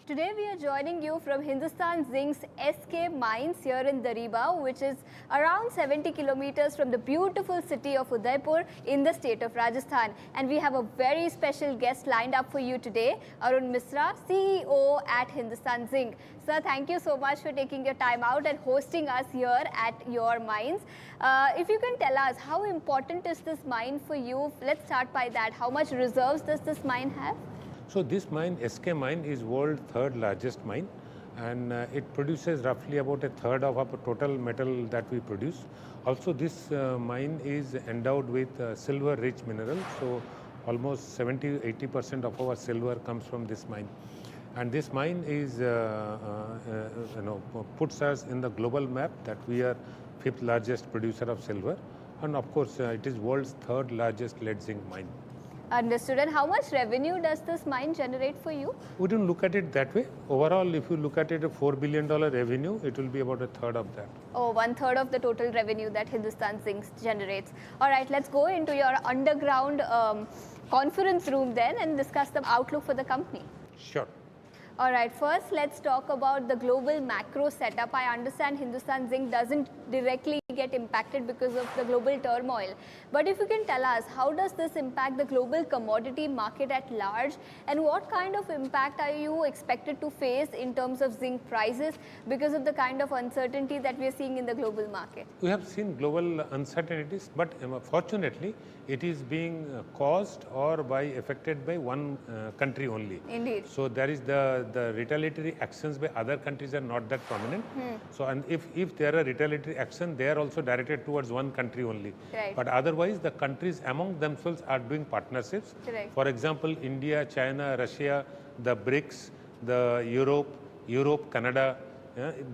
Today we are joining you from Hindustan Zinc's SK mines here in Dariba, which is around 70 kilometers from the beautiful city of Udaipur in the state of Rajasthan. And we have a very special guest lined up for you today, Arun Misra, CEO at Hindustan Zinc. Sir, thank you so much for taking your time out and hosting us here at your mines. If you can tell us, how important is this mine for you? Let's start by that. How much reserves does this mine have? So this mine, SK mine, is world's third largest mine, and it produces roughly about a third of our total metal that we produce. Also, this mine is endowed with silver-rich minerals, so almost 70–80% of our silver comes from this mine. And this mine is, puts us in the global map that we are fifth largest producer of silver, and of course, it is world's third largest lead zinc mine. Understood. And how much revenue does this mine generate for you? We don't look at it that way. Overall, if you look at it, a $4 billion revenue, it will be about a third of that. Oh, one third of the total revenue that Hindustan Zinc generates. All right, let's go into your underground conference room then and discuss the outlook for the company. Sure. All right, first let's talk about the global macro setup. I understand Hindustan Zinc doesn't directly get impacted because of the global turmoil. But if you can tell us, how does this impact the global commodity market at large? And what kind of impact are you expected to face in terms of zinc prices because of the kind of uncertainty that we are seeing in the global market? We have seen global uncertainties, but fortunately, it is being caused or affected by one country only. Indeed. So there is the retaliatory actions by other countries are not that prominent. So, and if there are retaliatory action, they are also directed towards one country only. Right. But otherwise, the countries among themselves are doing partnerships. Correct. For example, India, China, Russia, the BRICS, the Europe, Canada,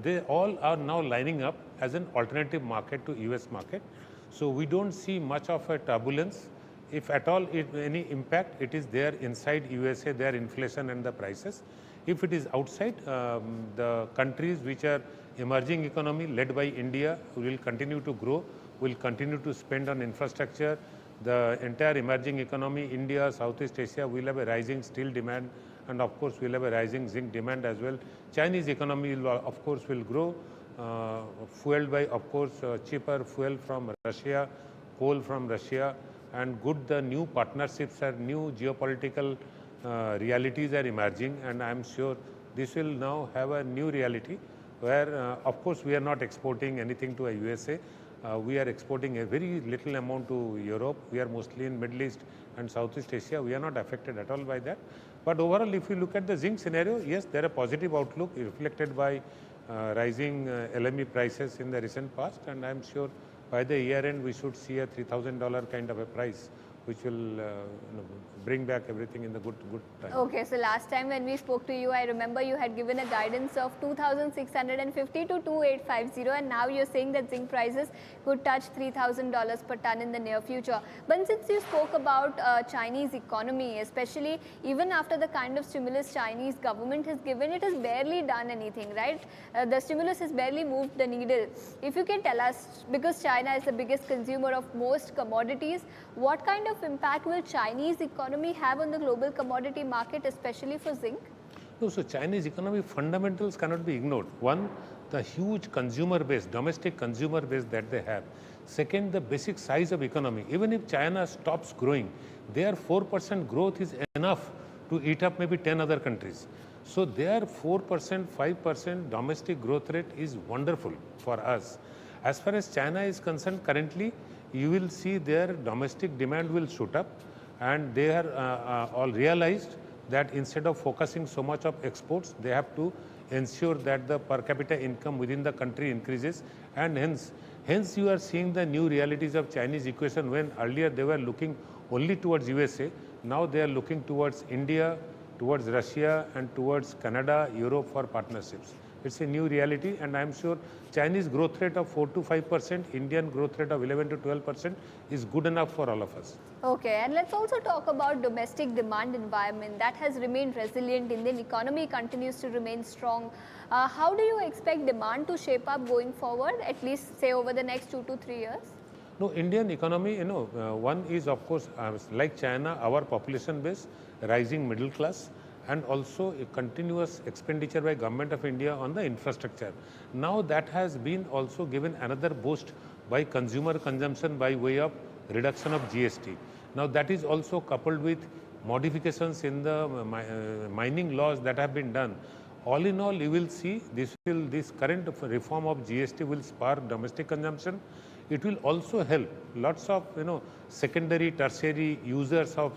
they all are now lining up as an alternative market to US market. So we don't see much of a turbulence. If at all any impact, it is there inside USA, their inflation and the prices. If it is outside, the countries which are emerging economy led by India will continue to grow, will continue to spend on infrastructure. The entire emerging economy, India, Southeast Asia, will have a rising steel demand, and of course will have a rising zinc demand as well. Chinese economy of course will grow, fueled by of course cheaper fuel from Russia, coal from Russia, and the new partnerships are new geopolitical realities are emerging, and I am sure this will now have a new reality where of course we are not exporting anything to a USA. We are exporting a very little amount to Europe. We are mostly in Middle East and Southeast Asia. We are not affected at all by that. But overall, if you look at the zinc scenario, yes, there are positive outlook reflected by rising LME prices in the recent past, and I am sure by the year end we should see a $3,000 kind of a price, which will bring back everything in the good time. Okay, so last time when we spoke to you, I remember you had given a guidance of 2,650 to 2,850, and now you're saying that zinc prices could touch $3,000 per ton in the near future. But since you spoke about Chinese economy, especially even after the kind of stimulus Chinese government has given, it has barely done anything, right? The stimulus has barely moved the needle. If you can tell us, because China is the biggest consumer of most commodities, what kind of impact will Chinese economy have on the global commodity market, especially for zinc? No, so Chinese economy fundamentals cannot be ignored. One, the huge consumer base, domestic consumer base that they have. Second, the basic size of economy. Even if China stops growing, their 4% growth is enough to eat up maybe 10 other countries. So their 4%, 5% domestic growth rate is wonderful for us. As far as China is concerned, currently you will see their domestic demand will shoot up, and they are all realized that instead of focusing so much of exports, they have to ensure that the per capita income within the country increases, and hence you are seeing the new realities of Chinese equation. When earlier they were looking only towards USA, now they are looking towards India, towards Russia, and towards Canada, Europe for partnerships. It's a new reality, and I am sure Chinese growth rate of 4 to 5%, Indian growth rate of 11 to 12% is good enough for all of us. Okay, and let's also talk about domestic demand environment that has remained resilient. Indian economy continues to remain strong. How do you expect demand to shape up going forward, at least say over the next 2 to 3 years? No, Indian economy, one is of course like China, our population base, rising middle class, and also a continuous expenditure by Government of India on the infrastructure. Now that has been also given another boost by consumer consumption by way of reduction of GST. Now that is also coupled with modifications in the mining laws that have been done. All in all, you will see this current reform of GST will spark domestic consumption. It will also help lots of secondary, tertiary users of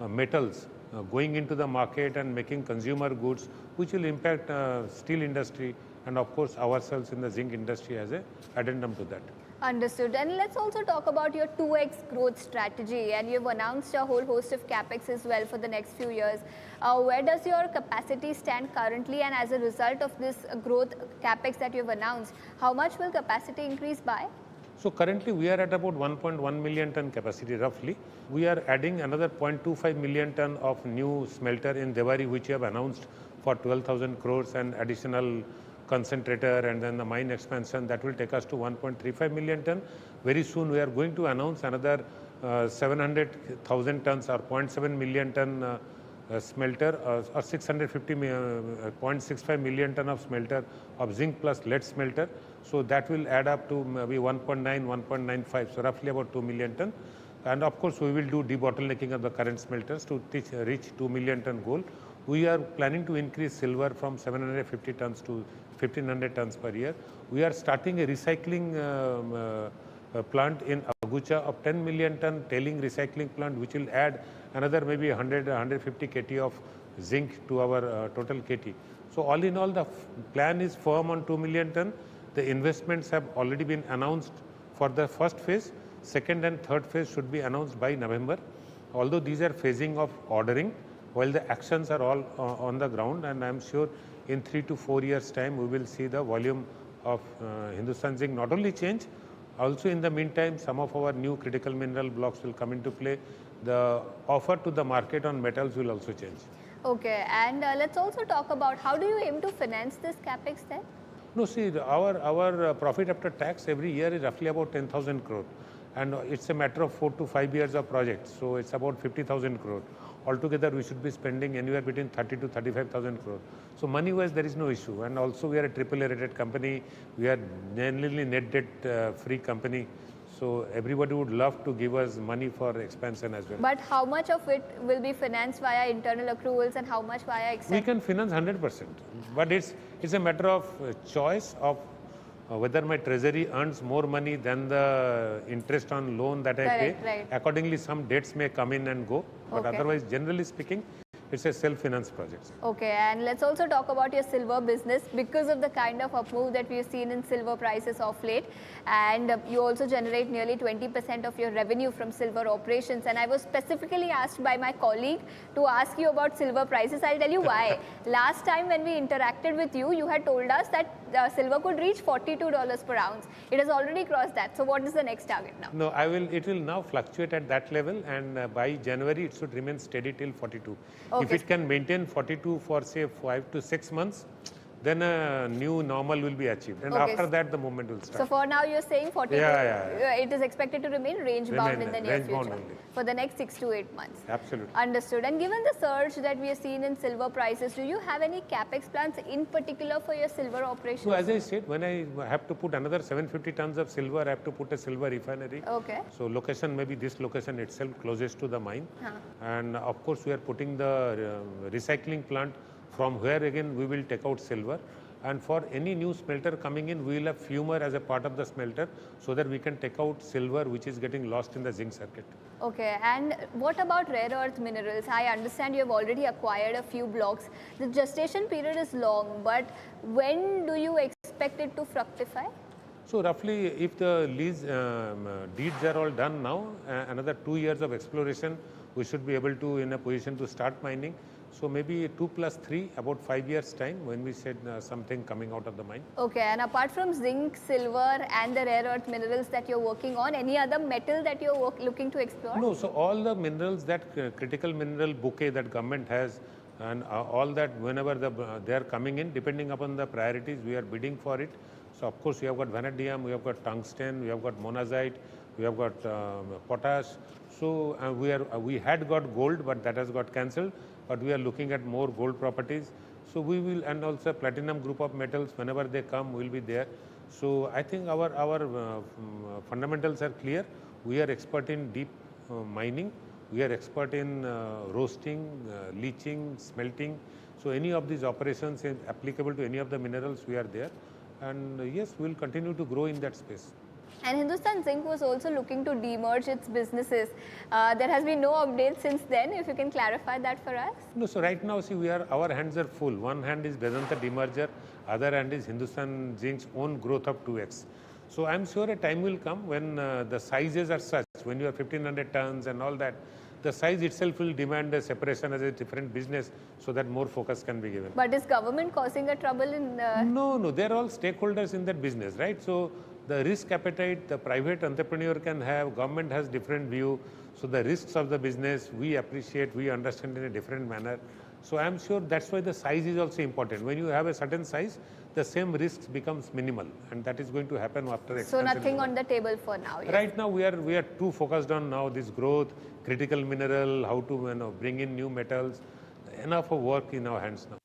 metals going into the market and making consumer goods, which will impact steel industry and of course ourselves in the zinc industry as a addendum to that. Understood. And let's also talk about your 2x growth strategy, and you've announced a whole host of Capex as well for the next few years. Where does your capacity stand currently, and as a result of this growth Capex that you've announced, how much will capacity increase by? So currently we are at about 1.1 million ton capacity roughly. We are adding another 0.25 million ton of new smelter in Demerger, which we have announced for 12,000 crores and additional concentrator, and then the mine expansion that will take us to 1.35 million ton. Very soon we are going to announce another 700,000 tons or 0.7 million ton smelter or 0.65 million ton of smelter of zinc plus lead smelter. So that will add up to maybe 1.9, 1.95, so roughly about 2 million ton. And of course we will do debottlenecking of the current smelters to reach 2 million ton goal. We are planning to increase silver from 750 tons to 1500 tons per year. We are starting a recycling plant in Agucha of 10 million ton tailing recycling plant, which will add another maybe 150 KT of zinc to our total KT. So all in all, the plan is firm on 2 million ton. The investments have already been announced for the first phase. Second and third phase should be announced by November. Although these are phasing of ordering, while the actions are all on the ground, and I am sure in 3 to 4 years time we will see the volume of Hindustan Zinc not only change, also in the meantime some of our new critical mineral blocks will come into play. The offer to the market on metals will also change. Okay, and let's also talk about how do you aim to finance this Capex then? No, see, our profit after tax every year is roughly about 10,000 crore, and it's a matter of 4 to 5 years of projects, so it's about 50,000 crore. Altogether, we should be spending anywhere between 30 to 35,000 crore. So money-wise, there is no issue, and also we are a AAA rated company. We are generally net debt free company. So everybody would love to give us money for expansion as well. But how much of it will be financed via internal accruals and how much via external? We can finance 100%, but it's a matter of choice of whether my treasury earns more money than the interest on loan that I pay. Right. Accordingly, some debts may come in and go, but otherwise, generally speaking, it's a self-financed project. Okay, and let's also talk about your silver business because of the kind of up move that we've seen in silver prices of late, and you also generate nearly 20% of your revenue from silver operations. And I was specifically asked by my colleague to ask you about silver prices. I'll tell you why. Last time when we interacted with you, you had told us that silver could reach $42 per ounce. It has already crossed that. So what is the next target now? No, it will now fluctuate at that level, and by January it should remain steady till 42. Okay. If it can maintain 42 for say 5 to 6 months, then a new normal will be achieved, and after that the movement will start. So for now you're saying 42, it is expected to remain range bound in the near future for the next 6 to 8 months. Absolutely. Understood. And given the surge that we have seen in silver prices, do you have any Capex plans in particular for your silver operations? So as I said, when I have to put another 750 tons of silver, I have to put a silver refinery. Okay. So location, maybe this location itself closest to the mine. And of course we are putting the recycling plant from where again we will take out silver. And for any new smelter coming in, we will have fumer as a part of the smelter so that we can take out silver which is getting lost in the zinc circuit. Okay, and what about rare earth minerals? I understand you have already acquired a few blocks. The gestation period is long, but when do you expect it to fructify? So roughly, if the lease deeds are all done now, another 2 years of exploration, we should be able to in a position to start mining. So maybe 2 plus 3, about 5 years time when we said something coming out of the mine. Okay, and apart from zinc, silver and the rare earth minerals that you're working on, any other metal that you're looking to explore? No, so all the minerals that critical mineral bouquet that government has, and all that whenever they are coming in, depending upon the priorities, we are bidding for it. So of course we have got vanadium, we have got tungsten, we have got monazite, we have got potash. So we had got gold, but that has got cancelled. but we are looking at more gold properties. So we will, and also platinum group of metals, whenever they come, will be there. So I think our fundamentals are clear. We are expert in deep mining. We are expert in roasting, leaching, smelting. So any of these operations is applicable to any of the minerals, we are there. And yes, we will continue to grow in that space. And Hindustan Zinc was also looking to demerge its businesses. There has been no update since then. If you can clarify that for us. No, so right now, see, our hands are full. One hand is Vedanta demerger, other hand is Hindustan Zinc's own growth of 2x. So I'm sure a time will come when the sizes are such, when you are 1500 tons and all that, the size itself will demand a separation as a different business so that more focus can be given. But is government causing a trouble in No, they're all stakeholders in that business, right? So the risk appetite the private entrepreneur can have, government has different view. So the risks of the business, we appreciate, we understand in a different manner. So I'm sure that's why the size is also important. When you have a certain size, the same risks becomes minimal, and that is going to happen after expansion. So nothing on the table for now. Yes. Right now we are too focused on now this growth, critical mineral, how to bring in new metals. Enough of work in our hands now.